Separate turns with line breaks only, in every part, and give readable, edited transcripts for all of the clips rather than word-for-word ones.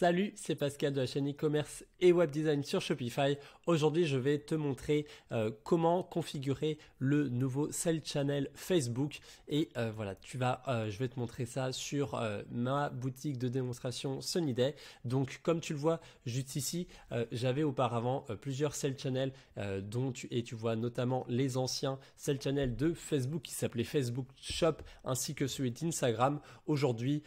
Salut, c'est Pascal de la chaîne e-commerce et web design sur Shopify. Aujourd'hui, je vais te montrer comment configurer le nouveau Sales Channel Facebook. Et voilà, je vais te montrer ça sur ma boutique de démonstration Sunnyday. Donc, comme tu le vois juste ici, j'avais auparavant plusieurs Sales Channels tu vois notamment les anciens Sales Channels de Facebook qui s'appelaient Facebook Shop ainsi que celui d'Instagram. Aujourd'hui,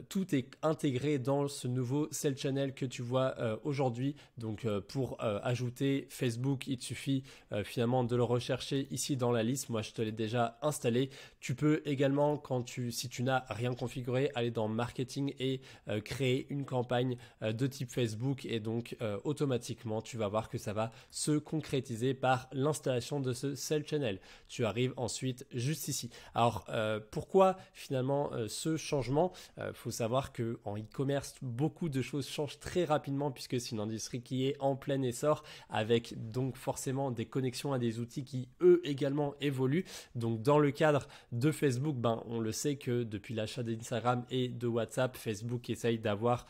tout est intégré dans ce nouveau Sales Channel que tu vois aujourd'hui. Donc pour ajouter Facebook, il te suffit finalement de le rechercher ici dans la liste. Moi, je te l'ai déjà installé. Tu peux également, si tu n'as rien configuré, aller dans Marketing et créer une campagne de type Facebook. Et donc, automatiquement, tu vas voir que ça va se concrétiser par l'installation de ce Sales Channel. Tu arrives ensuite juste ici. Alors, pourquoi finalement ce changement? Faut savoir que en e-commerce, beaucoup de choses changent très rapidement puisque c'est une industrie qui est en plein essor avec donc forcément des connexions à des outils qui eux également évoluent. Donc dans le cadre de Facebook, on le sait que depuis l'achat d'Instagram et de WhatsApp, Facebook essaye d'avoir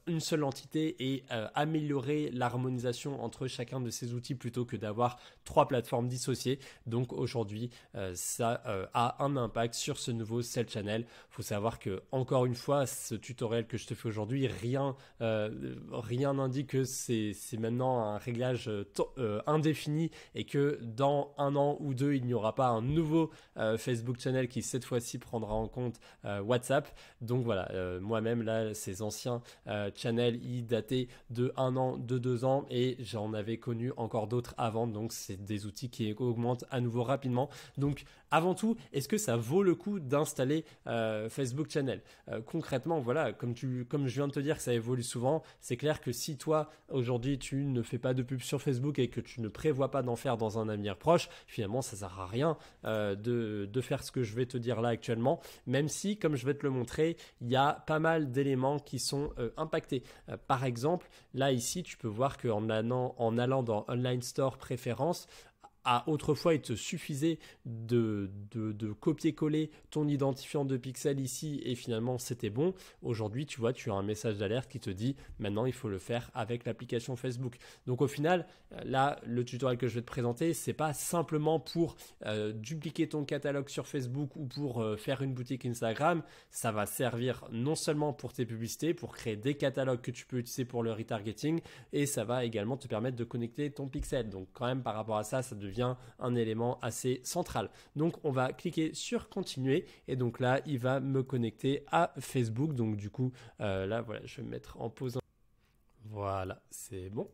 une seule entité et améliorer l'harmonisation entre chacun de ces outils plutôt que d'avoir trois plateformes dissociées. Donc aujourd'hui, ça a un impact sur ce nouveau Sales Channel. Faut savoir que encore une fois, ce tutoriel que je te fais aujourd'hui, rien n'indique que c'est maintenant un réglage indéfini et que dans un an ou deux, il n'y aura pas un nouveau Facebook Channel qui cette fois-ci prendra en compte WhatsApp. Donc voilà, moi-même là, ces anciens channels, ils dataient de 1 an, de 2 ans et j'en avais connu encore d'autres avant. Donc c'est des outils qui augmentent à nouveau rapidement. Donc avant tout, est-ce que ça vaut le coup d'installer Facebook Channel? Concrètement, voilà, comme je viens de te dire que ça évolue souvent, c'est clair que si toi, aujourd'hui, tu ne fais pas de pub sur Facebook et que tu ne prévois pas d'en faire dans un avenir proche, finalement, ça sert à rien de faire ce que je vais te dire là actuellement, même si, comme je vais te le montrer, il y a pas mal d'éléments qui sont impactés. Par exemple, là, ici, tu peux voir qu'en allant dans Online Store Préférences, autrefois, il te suffisait de copier-coller ton identifiant de pixels ici et finalement c'était bon. Aujourd'hui, tu vois, tu as un message d'alerte qui te dit maintenant il faut le faire avec l'application Facebook. Donc au final, là, le tutoriel que je vais te présenter, c'est pas simplement pour dupliquer ton catalogue sur Facebook ou pour faire une boutique Instagram. Ça va servir non seulement pour tes publicités, pour créer des catalogues que tu peux utiliser pour le retargeting et ça va également te permettre de connecter ton pixel. Donc quand même par rapport à ça, ça devient un élément assez central. Donc on va cliquer sur continuer et donc là il va me connecter à Facebook. Donc du coup là voilà, je vais me mettre en pause. Voilà, c'est bon.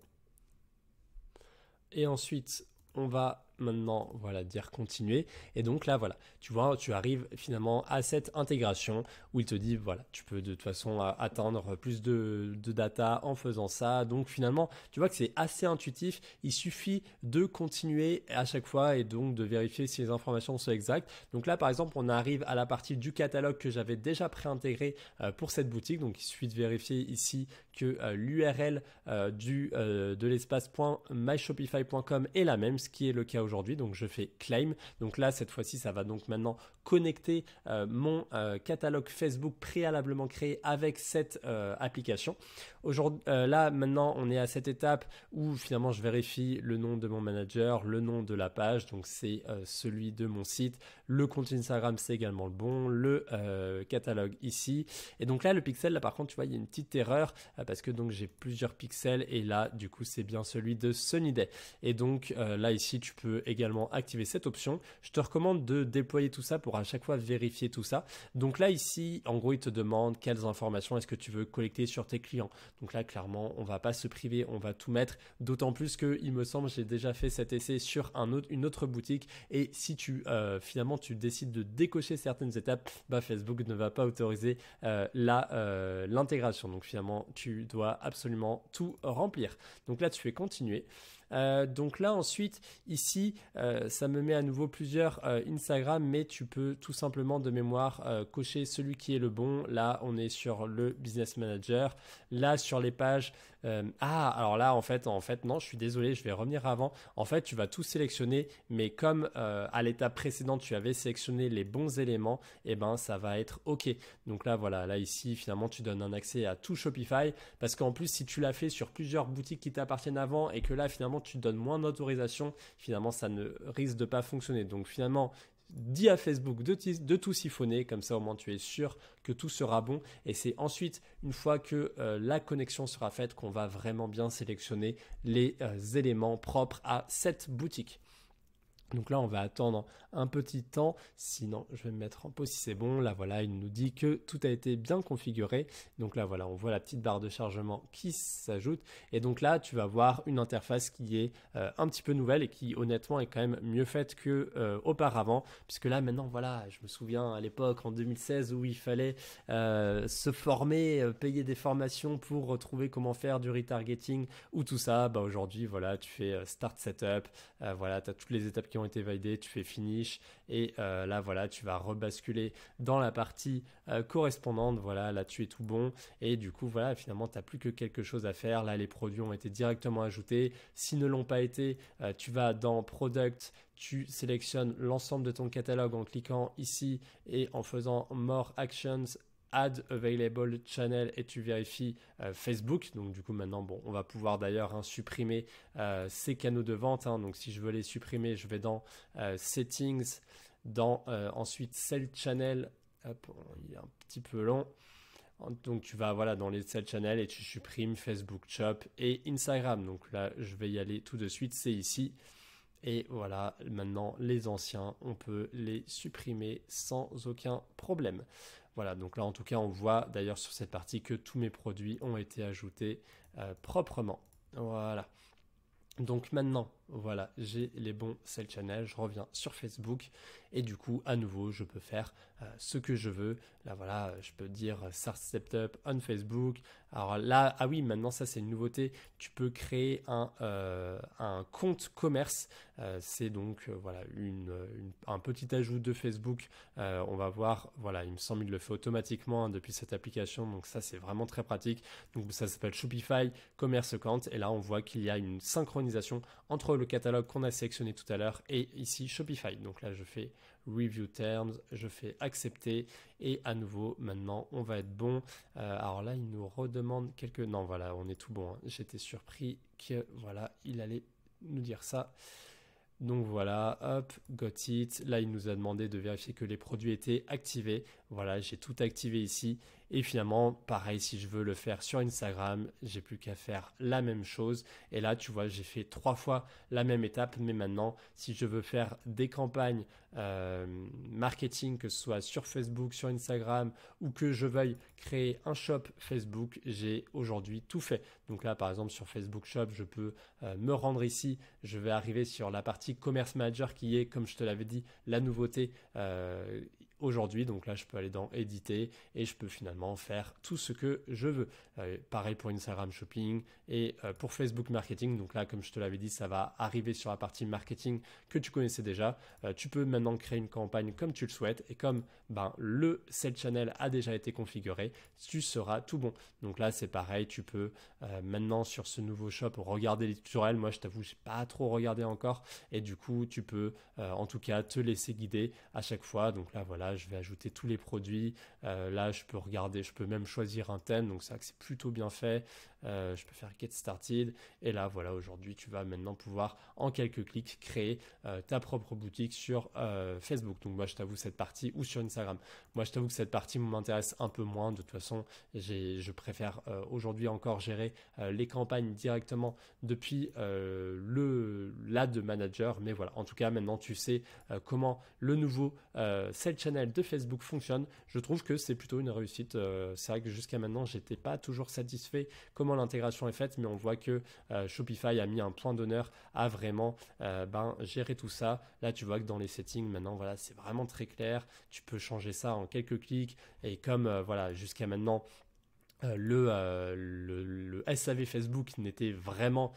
Et ensuite on va maintenant voilà dire continuer et donc là voilà, tu vois, tu arrives finalement à cette intégration où il te dit voilà, tu peux de toute façon atteindre plus de data en faisant ça. Donc finalement tu vois que c'est assez intuitif, il suffit de continuer à chaque fois et donc de vérifier si les informations sont exactes. Donc là par exemple on arrive à la partie du catalogue que j'avais déjà préintégré pour cette boutique. Donc il suffit de vérifier ici que l'URL de l'espace .myshopify.com est la même, ce qui est le cas aujourd'hui. Donc je fais claim. Donc là cette fois-ci ça va donc maintenant connecter mon catalogue Facebook préalablement créé avec cette application. Aujourd'hui, là maintenant on est à cette étape où finalement je vérifie le nom de mon manager, le nom de la page, donc c'est celui de mon site, le compte Instagram c'est également le bon, le catalogue ici. Et donc là le pixel, là par contre tu vois il y a une petite erreur parce que donc j'ai plusieurs pixels et là du coup c'est bien celui de Sunnyday. Et donc là ici tu peux également activer cette option. Je te recommande de déployer tout ça pour à chaque fois vérifier tout ça. Donc là ici en gros il te demande quelles informations est-ce que tu veux collecter sur tes clients. Donc là clairement on va pas se priver, on va tout mettre, d'autant plus que il me semble j'ai déjà fait cet essai sur une autre boutique et si tu finalement tu décides de décocher certaines étapes, Facebook ne va pas autoriser l'intégration. Donc finalement tu dois absolument tout remplir. Donc là tu fais continuer. Donc là ensuite ici ça me met à nouveau plusieurs Instagram, mais tu peux tout simplement de mémoire cocher celui qui est le bon. Là on est sur le Business Manager. Là sur les pages alors là en fait non, je suis désolé, je vais revenir avant. En fait tu vas tout sélectionner, mais comme à l'étape précédente tu avais sélectionné les bons éléments, et ben ça va être OK. Donc là voilà, là ici finalement tu donnes un accès à tout Shopify, parce qu'en plus si tu l'as fait sur plusieurs boutiques qui t'appartiennent avant et que là finalement tu donnes moins d'autorisation, finalement ça ne risque de pas fonctionner. Donc finalement dis à Facebook de tout siphonner, comme ça au moins tu es sûr que tout sera bon, et c'est ensuite une fois que la connexion sera faite qu'on va vraiment bien sélectionner les éléments propres à cette boutique. Donc là, on va attendre un petit temps, sinon je vais me mettre en pause si c'est bon. Là, voilà, il nous dit que tout a été bien configuré. Donc là, voilà, on voit la petite barre de chargement qui s'ajoute. Et donc là, tu vas voir une interface qui est un petit peu nouvelle et qui, honnêtement, est quand même mieux faite que auparavant. Puisque là, maintenant, voilà, je me souviens à l'époque, en 2016, où il fallait se former, payer des formations pour retrouver comment faire du retargeting ou tout ça. Bah, aujourd'hui, voilà, tu fais Start Setup. Voilà, tu as toutes les étapes qui ont été validées, tu fais finish et là voilà, tu vas rebasculer dans la partie correspondante. Voilà, là tu es tout bon et du coup voilà, finalement tu n'as plus que quelque chose à faire. Là les produits ont été directement ajoutés. S'ils ne l'ont pas été, tu vas dans Product, tu sélectionnes l'ensemble de ton catalogue en cliquant ici et en faisant More Actions, Add Available Channel, et tu vérifies Facebook. Donc du coup maintenant bon, on va pouvoir d'ailleurs supprimer ces canaux de vente. Donc si je veux les supprimer, je vais dans Settings, dans ensuite Sell Channel. Hop, il est un petit peu long. Donc tu vas voilà dans les Sell Channel et tu supprimes Facebook Shop et Instagram. Donc là je vais y aller tout de suite, c'est ici. Et voilà, maintenant les anciens, on peut les supprimer sans aucun problème. Voilà, donc là en tout cas on voit d'ailleurs sur cette partie que tous mes produits ont été ajoutés proprement. Voilà. Donc maintenant, voilà, j'ai les bons sell channels, je reviens sur Facebook et du coup, à nouveau, je peux faire ce que je veux. Là, voilà, je peux dire Start Setup on Facebook. Alors là, ah oui, maintenant, ça, c'est une nouveauté. Tu peux créer un compte commerce. C'est donc, voilà, un petit ajout de Facebook. On va voir, voilà, il me semble qu'il le fait automatiquement depuis cette application. Donc ça, c'est vraiment très pratique. Donc ça s'appelle Shopify Commerce Account. Et là, on voit qu'il y a une synchronisation entre le catalogue qu'on a sélectionné tout à l'heure et ici Shopify. Donc là, je fais Review Terms, je fais accepter et à nouveau, maintenant, on va être bon. Alors là, il nous redemande quelques... Non, voilà, on est tout bon. J'étais surpris que, voilà, il allait nous dire ça. Donc voilà, hop, got it. Là, il nous a demandé de vérifier que les produits étaient activés. Voilà, j'ai tout activé ici. Et finalement, pareil, si je veux le faire sur Instagram, j'ai plus qu'à faire la même chose. Et là, tu vois, j'ai fait 3 fois la même étape. Mais maintenant, si je veux faire des campagnes marketing, que ce soit sur Facebook, sur Instagram, ou que je veuille créer un shop Facebook, j'ai aujourd'hui tout fait. Donc là, par exemple, sur Facebook Shop, je peux me rendre ici. Je vais arriver sur la partie Commerce Manager qui est, comme je te l'avais dit, la nouveauté aujourd'hui. Donc là, je peux aller dans éditer et je peux finalement faire tout ce que je veux. Pareil pour Instagram Shopping et pour Facebook Marketing. Donc là, comme je te l'avais dit, ça va arriver sur la partie marketing que tu connaissais déjà. Tu peux maintenant créer une campagne comme tu le souhaites et comme le Sell Channel a déjà été configuré, tu seras tout bon. Donc là, c'est pareil. Tu peux maintenant sur ce nouveau shop regarder les tutoriels. Moi, je t'avoue, j'ai pas trop regardé encore et du coup, tu peux en tout cas te laisser guider à chaque fois. Donc là, voilà, je vais ajouter tous les produits. Là, je peux regarder, je peux même choisir un thème. Donc ça, c'est plutôt bien fait. Je peux faire Get Started. Et là, voilà, aujourd'hui, tu vas maintenant pouvoir, en quelques clics, créer ta propre boutique sur Facebook. Donc moi, je t'avoue cette partie ou sur Instagram. Moi, je t'avoue que cette partie m'intéresse un peu moins. De toute façon, je préfère aujourd'hui encore gérer les campagnes directement depuis l'ad manager. Mais voilà, en tout cas, maintenant, tu sais comment le nouveau Sell Channel de Facebook fonctionne. Je trouve que c'est plutôt une réussite. C'est vrai que jusqu'à maintenant, j'étais pas toujours satisfait comment l'intégration est faite, mais on voit que Shopify a mis un point d'honneur à vraiment gérer tout ça. Là, tu vois que dans les settings, maintenant, voilà, c'est vraiment très clair. Tu peux changer ça en quelques clics et comme voilà, jusqu'à maintenant, le le SAV Facebook n'était vraiment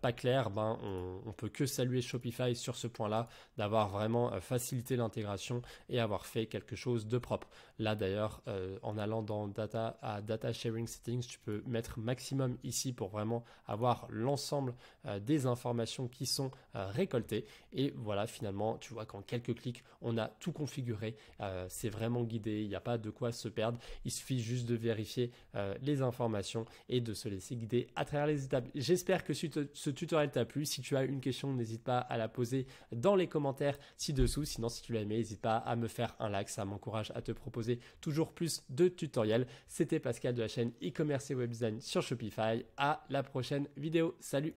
pas clair, ben, on peut que saluer Shopify sur ce point-là, d'avoir vraiment facilité l'intégration et avoir fait quelque chose de propre. Là d'ailleurs, en allant dans Data Sharing Settings, tu peux mettre maximum ici pour vraiment avoir l'ensemble des informations qui sont récoltées. Et voilà, finalement, tu vois qu'en quelques clics, on a tout configuré. C'est vraiment guidé, il n'y a pas de quoi se perdre. Il suffit juste de vérifier les informations et de se laisser guider à travers les étapes. J'espère que ce tutoriel t'a plu. Si tu as une question, n'hésite pas à la poser dans les commentaires ci-dessous. Sinon, si tu l'as aimé, n'hésite pas à me faire un like. Ça m'encourage à te proposer toujours plus de tutoriels. C'était Pascal de la chaîne e-commerce et web design sur Shopify. À la prochaine vidéo. Salut!